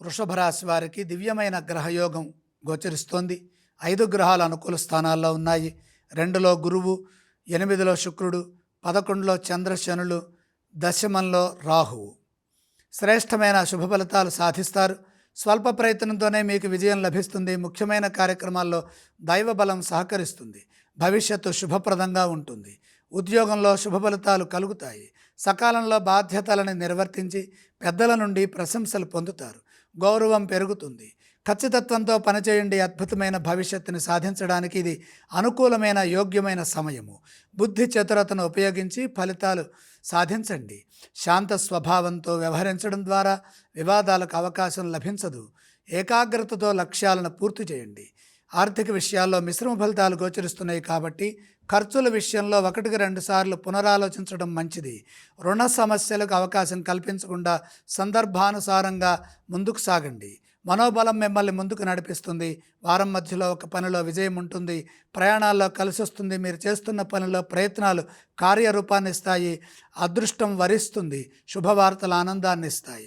వృషభ రాశి వారికి దివ్యమైన గ్రహయోగం గోచరిస్తోంది. 5 గ్రహాలు అనుకూల స్థానాల్లో ఉన్నాయి. 2లో గురువు, 8లో శుక్రుడు, 11లో చంద్ర శనులు, దశమంలో రాహువు. శ్రేష్టమైన శుభ ఫలితాలు సాధిస్తారు. స్వల్ప ప్రయత్నంతోనే మీకు విజయం లభిస్తుంది. ముఖ్యమైన కార్యక్రమాల్లో దైవ బలం సహకరిస్తుంది. భవిష్యత్తు శుభప్రదంగా ఉంటుంది. ఉద్యోగంలో శుభ ఫలితాలు కలుగుతాయి. సకాలంలో బాధ్యతలను నిర్వర్తించి పెద్దల నుండి ప్రశంసలు పొందుతారు. గౌరవం పెరుగుతుంది. ఖచ్చితత్వంతో పనిచేయండి. అద్భుతమైన భవిష్యత్తుని సాధించడానికి ఇది అనుకూలమైన యోగ్యమైన సమయము. బుద్ధి చతురతను ఉపయోగించి ఫలితాలు సాధించండి. శాంత స్వభావంతో వ్యవహరించడం ద్వారా వివాదాలకు అవకాశం లభించదు. ఏకాగ్రతతో లక్ష్యాలను పూర్తి చేయండి. ఆర్థిక విషయాల్లో మిశ్రమ ఫలితాలు గోచరిస్తున్నాయి కాబట్టి ఖర్చుల విషయంలో 1-2 సార్లు పునరాలోచించడం మంచిది. రుణ సమస్యలకు అవకాశం కల్పించకుండా సందర్భానుసారంగా ముందుకు సాగండి. మనోబలం మిమ్మల్ని ముందుకు నడిపిస్తుంది. వారం మధ్యలో ఒక పనిలో విజయం ఉంటుంది. ప్రయాణాల్లో కలిసి వస్తుంది. మీరు చేస్తున్న పనిలో ప్రయత్నాలు కార్యరూపాన్ని ఇస్తాయి. అదృష్టం వరిస్తుంది. శుభవార్తలు ఆనందాన్ని ఇస్తాయి.